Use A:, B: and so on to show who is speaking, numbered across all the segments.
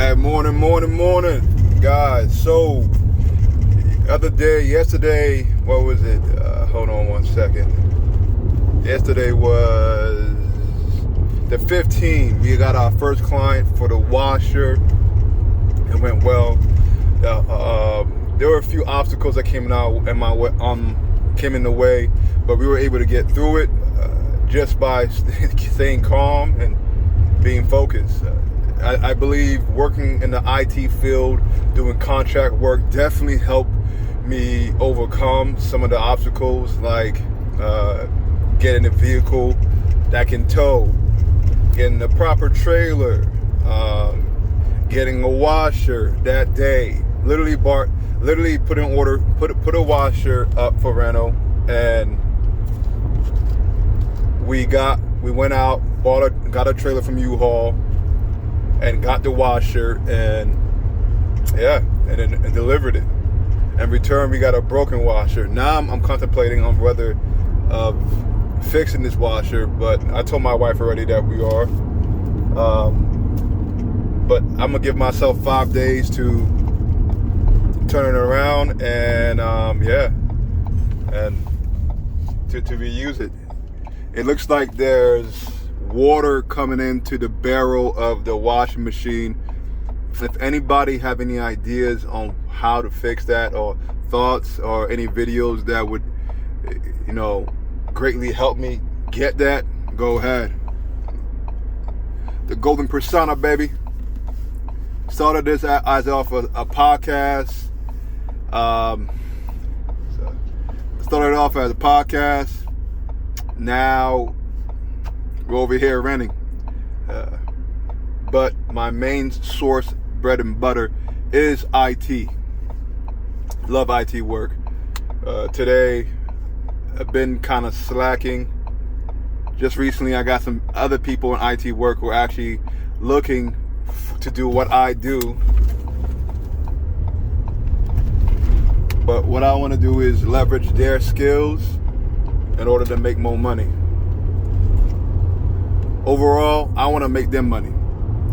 A: Morning, guys. So, yesterday, what was it? Hold on one second. Yesterday was the 15th. We got our first client for the washer. It went well. There were a few obstacles that came in the way, but we were able to get through it just by staying calm and being focused. I believe working in the IT field, doing contract work, definitely helped me overcome some of the obstacles, like getting a vehicle that can tow, getting the proper trailer, getting a washer that day. Literally put a washer up for rental, and we went out, got a trailer from U-Haul, and got the washer, and delivered it. In return, we got a broken washer. Now I'm contemplating on whether fixing this washer, but I told my wife already that we are. But I'm gonna give myself 5 days to turn it around and to reuse it. It looks like there's water coming into the barrel of the washing machine. If anybody have any ideas on how to fix that, or thoughts, or any videos that would greatly help me get that, go ahead. The golden persona, baby. Started this as off a podcast. Started off as a podcast. Now we're over here renting. But my main source, bread and butter, is IT. Love IT work. Today, I've been kind of slacking. Just recently, I got some other people in IT work who are actually looking to do what I do. But what I want to do is leverage their skills in order to make more money. Overall, I want to make them money.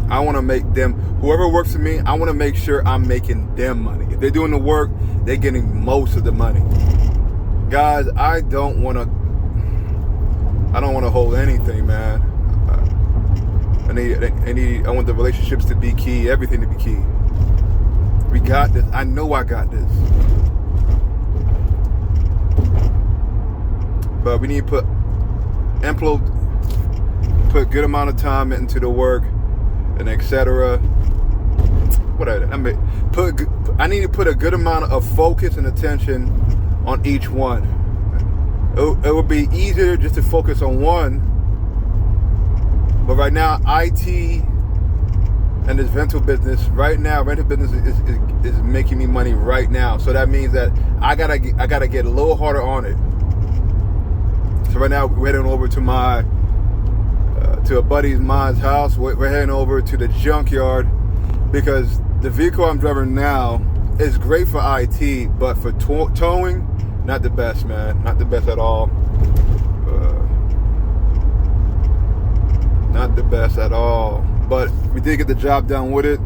A: I want to make them, whoever works for me, I want to make sure I'm making them money. If they're doing the work, they're getting most of the money. Guys, I don't want to hold anything, man. I want the relationships to be key, everything to be key. We got this. I know I got this. But we need to put good amount of time into the work, and etc. I need to put a good amount of focus and attention on each one. It would be easier just to focus on one, but right now IT and this rental business is making me money right now. So that means that I gotta get a little harder on it. So right now we're heading over to a buddy of mine's house. We're heading over to the Junkyard because the vehicle I'm driving now is great for IT, but for towing, not the best, man. Not the best at all. Not the best at all. But we did get the job done with it.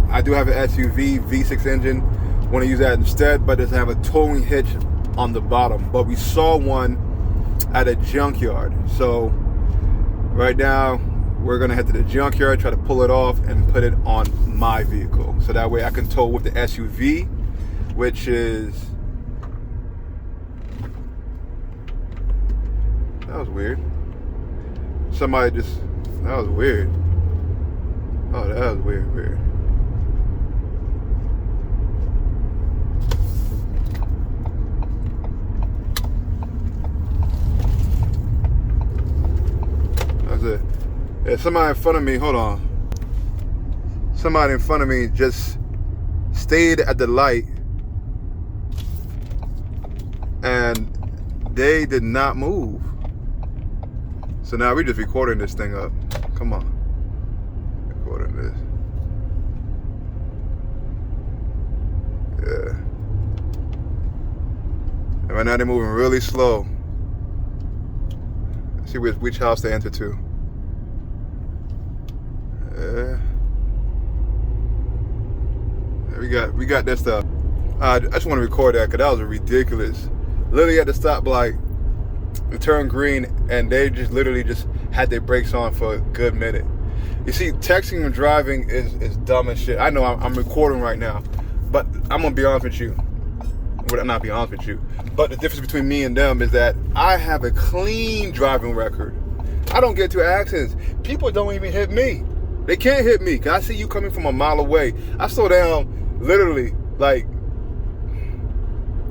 A: I do have an SUV V6 engine. Want to use that instead, but it doesn't have a towing hitch on the bottom. But we saw one at a junkyard. So right now we're gonna head to the junkyard, try to pull it off and put it on my vehicle. So that way I can tow with the SUV, which is... That was weird. That was weird. Oh, that was weird. That's it. Yeah, somebody in front of me, hold on. Somebody in front of me just stayed at the light and they did not move. So now we're just recording this thing up. Come on. Recording this. Yeah. And right now they're moving really slow. Let's see which house they enter to. Yeah. we got that stuff. I just want to record that because that was ridiculous. Literally at the stoplight, it turned green, and they just literally just had their brakes on for a good minute. You see, texting and driving is dumb as shit. I know I'm recording right now, but I'm gonna be honest with you. Well, not be honest with you, but the difference between me and them is that I have a clean driving record. I don't get into accidents. People don't even hit me. They can't hit me because I see you coming from a mile away. I slow down literally like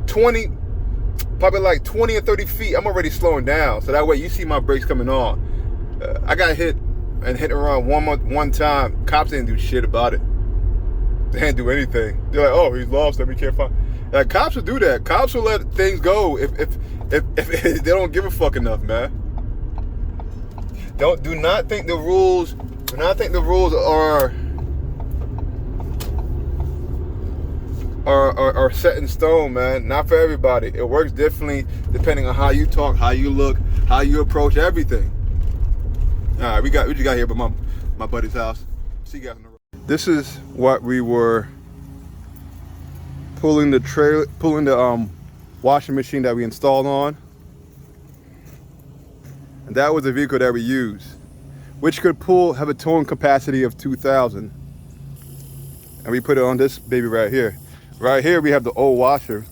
A: 20 or 30 feet. I'm already slowing down. So that way you see my brakes coming on. I got hit and run one time. Cops didn't do shit about it. They didn't do anything. They're like, oh, he's lost them. We can't find. Like, cops will do that. Cops will let things go if they don't give a fuck enough, man. Do not think the rules are set in stone, man. Not for everybody. It works differently depending on how you talk, how you look, how you approach everything. All right, we just got here by my buddy's house. See you guys on the road. This is what we were pulling the washing machine that we installed on. And that was the vehicle that we used, which could have a towing capacity of 2,000. And we put it on this baby right here. Right here we have the old washer.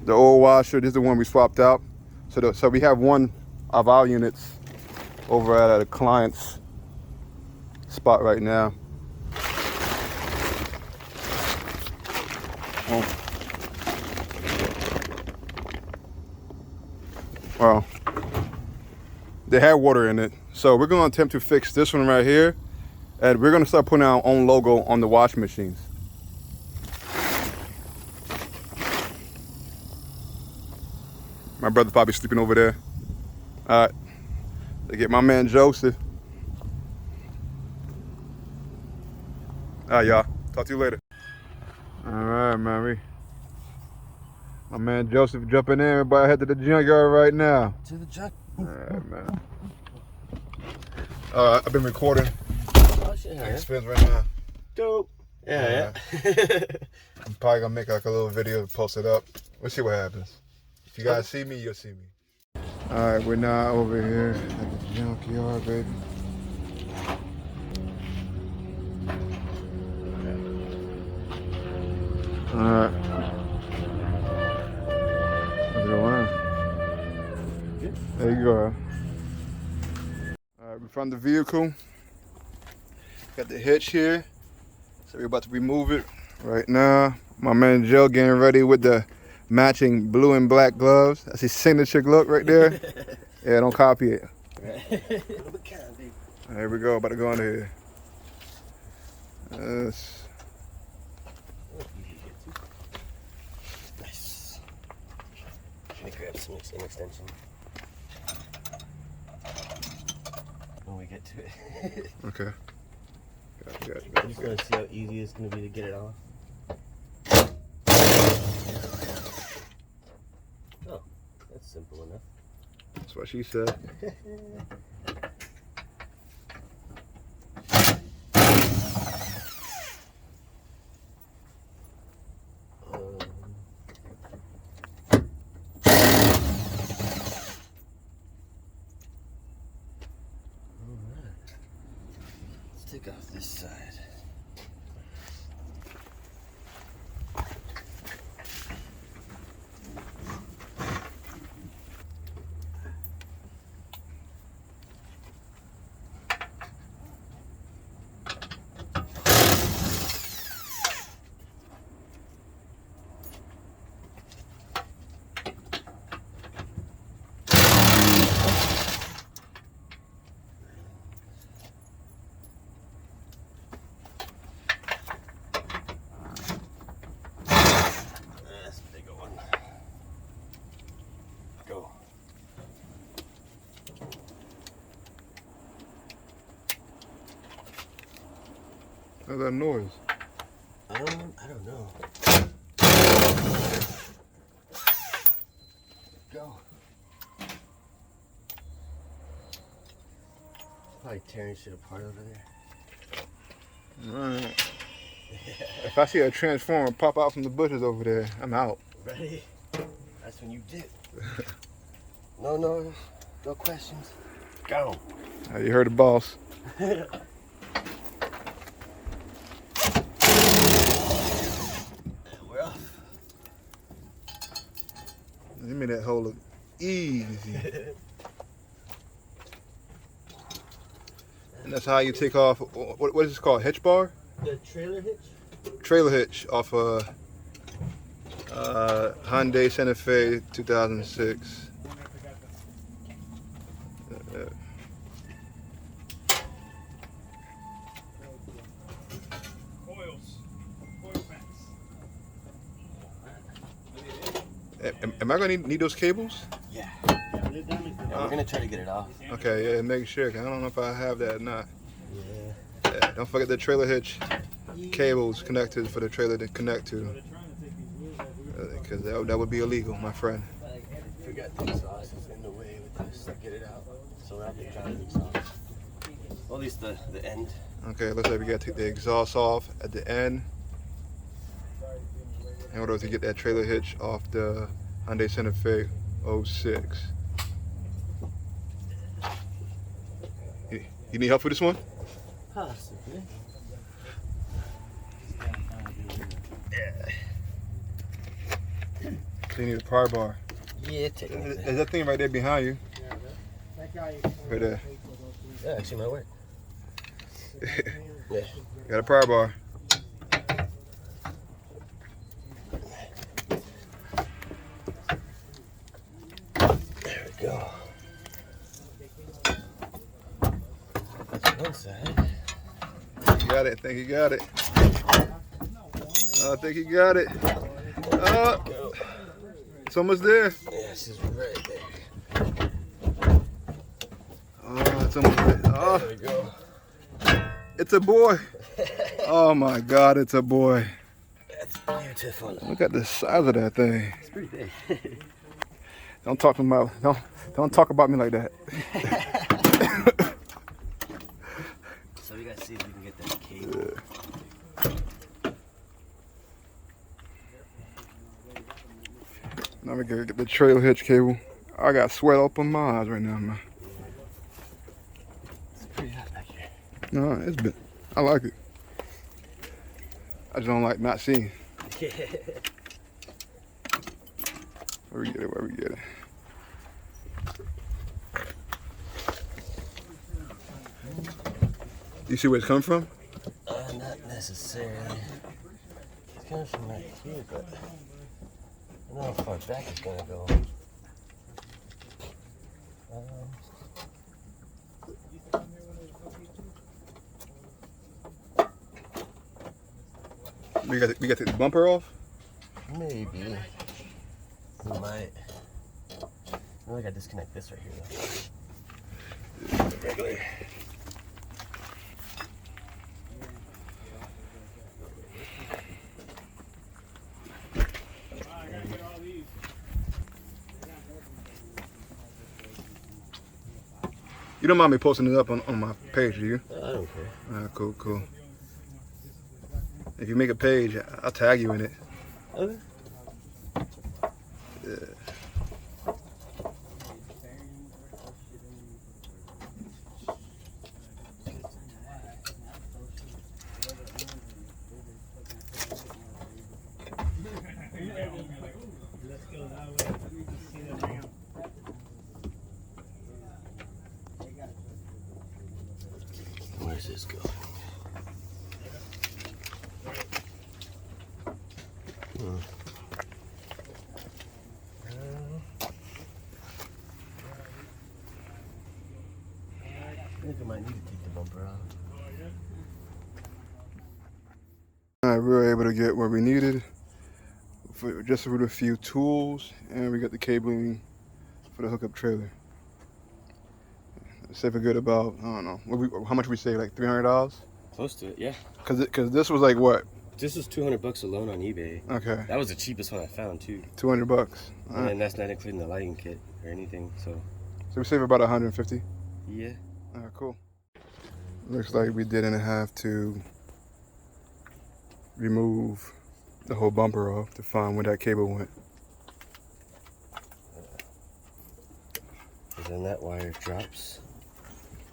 A: The old washer, this is the one we swapped out. So we have one of our units over at a client's spot right now. Well, they had water in it. So we're going to attempt to fix this one right here. And we're going to start putting our own logo on the washing machines. My brother's probably sleeping over there. All right. They get my man Joseph. All right, y'all. Talk to you later. All right, man. My man Joseph jumping in. Everybody head to the junkyard right now.
B: To the junk.
A: All right, man. I've been recording.
B: Oh, shit, yeah.
A: Spins right now.
B: Dope. Yeah.
A: I'm probably gonna make like a little video to post it up. We'll see what happens. If you guys see me, you'll see me. All right, we're now over here at the junkyard, baby. All right. What's going on? There you go. All right, we found the vehicle. Got the hitch here. So we're about to remove it right now. My man Joe getting ready with the matching blue and black gloves. That's his signature look right there. Yeah, don't copy it. There we go, about to go under here. Nice.
B: Let me grab some extension when we get to it.
A: Okay. Gotcha.
B: I'm just gonna see how easy it's gonna be to get it off. Oh, that's simple enough.
A: That's what she said.
B: Take off this side.
A: What's that noise?
B: I don't know. Go. Probably tearing shit apart over there.
A: Right. If I see a transformer pop out from the bushes over there, I'm out.
B: Ready? That's when you dip. No questions. Go.
A: You heard the boss.
B: We're off.
A: You made that hole look easy. And that's how you take off, what is this called, hitch bar?
B: The trailer hitch?
A: Trailer hitch off a Hyundai Santa Fe 2006. Am I gonna need those cables?
B: Yeah. We're gonna try to get it off.
A: Okay, yeah, make sure. 'Cause I don't know if I have that or not.
B: Yeah.
A: Don't forget the trailer hitch cables connected for the trailer to connect to. Because that would be illegal, my friend.
B: Forgot the exhaust is in the way with this. Get it out. So we're out there trying to exhaust. Well, at least the end.
A: Okay, looks like we got to take the exhaust off at the end in order to get that trailer hitch off the Hyundai Santa Fe 06. You need help with this one?
B: Possibly.
A: So you need a power bar.
B: Yeah, take it.
A: There's that thing right there behind you. Right there.
B: Yeah, actually might work. Yeah.
A: Got a power bar.
B: There we go. That's one side.
A: You got it. I think you got it. I think you got it. It's almost there.
B: Yeah, she's right there.
A: Oh, it's almost there. Oh,
B: There we go.
A: it's a boy. Oh my God, it's a boy.
B: That's beautiful.
A: Look at the size of that thing.
B: It's pretty big.
A: Don't talk about me like that.
B: So we gotta see if we can get that cable.
A: Now we gotta get the trailer hitch cable. I got sweat up on my eyes right now, man.
B: It's pretty hot back here.
A: No, I like it. I just don't like not seeing.
B: Yeah.
A: Where we get it. You see where it's coming from?
B: Not necessarily. It's coming from right here, but I don't know how far back it's gonna go.
A: We got to take the bumper off?
B: Maybe. We might. I gotta disconnect this right here though. Regular.
A: You don't mind me posting it up on my page, do you?
B: I don't care.
A: Alright, cool. If you make a page, I'll tag you in it.
B: Okay.
A: Yeah.
B: Where's this going? I think I might need to take the bumper off.
A: Alright, we were able to get what we needed just with a few tools, and we got the cabling for the hookup trailer. Save a good about, I don't know, how much we save, like $300?
B: Close to it, yeah.
A: Cause this was like what?
B: This was $200 alone on eBay.
A: Okay.
B: That was the cheapest one I found too.
A: $200.
B: And that's not including the lighting kit or anything. So
A: we save about $150.
B: yeah.
A: Alright, cool. Looks like we didn't have to remove the whole bumper off to find where that cable went.
B: And then that wire drops.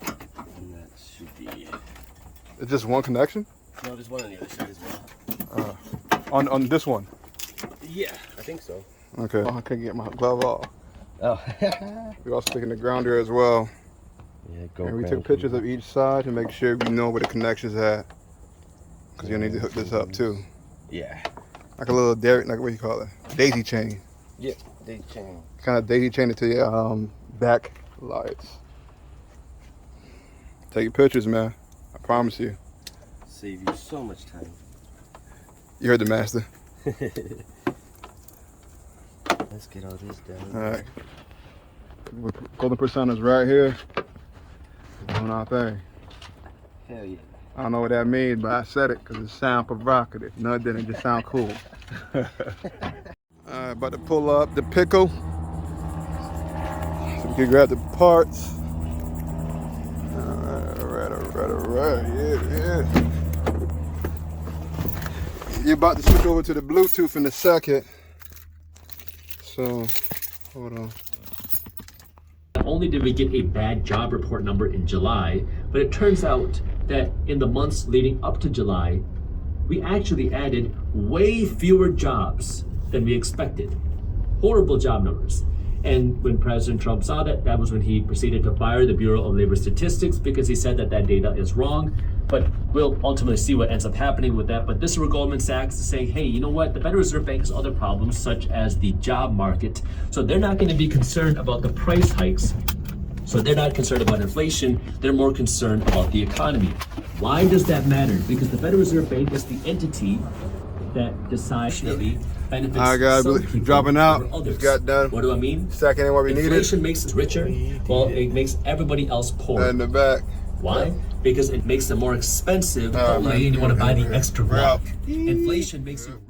B: And that should be it.
A: It's just one connection?
B: No, there's one on the other side as well.
A: On this one?
B: Yeah, I think so.
A: Okay. Oh, I couldn't get my glove off.
B: Oh.
A: We're also taking the grounder as well.
B: Yeah, go.
A: And we took pictures of each side to make sure we know where the connection's at. Because you'll need to hook this up too.
B: Yeah.
A: Like a little like what do you call it? Daisy chain.
B: Yep, daisy chain.
A: Kind of daisy chain it to your back lights. Take pictures, man. I promise you.
B: Save you so much time.
A: You heard the master.
B: Let's get all this done.
A: All right. Golden percent is right here. Doing our thing.
B: Hell yeah.
A: I don't know what that means, but I said it because it sound provocative. No, it didn't. It just sound cool. Alright, about to pull up the pickle. So we can grab the parts. Alright. Yeah. You're about to switch over to the Bluetooth in a second. So, hold on.
C: Not only did we get a bad job report number in July, but it turns out that in the months leading up to July, we actually added way fewer jobs than we expected. Horrible job numbers. And when President Trump saw that, that was when he proceeded to fire the Bureau of Labor Statistics because he said that that data is wrong. But we'll ultimately see what ends up happening with that. But this is where Goldman Sachs is saying, hey, you know what? The Federal Reserve Bank has other problems, such as the job market. So they're not going to be concerned about the price hikes. So they're not concerned about inflation. They're more concerned about the economy. Why does that matter? Because the Federal Reserve Bank is the entity that decides benefits
A: All right, guys,
C: some people
A: dropping out.
C: over others.
A: Just got done.
C: What do I mean?
A: Second in what we needed.
C: Inflation makes us richer, while it makes everybody else poor.
A: In the back.
C: Why? Because it makes it more expensive,
A: man.
C: and you want to buy the extra
A: We're out.
C: block. Inflation makes you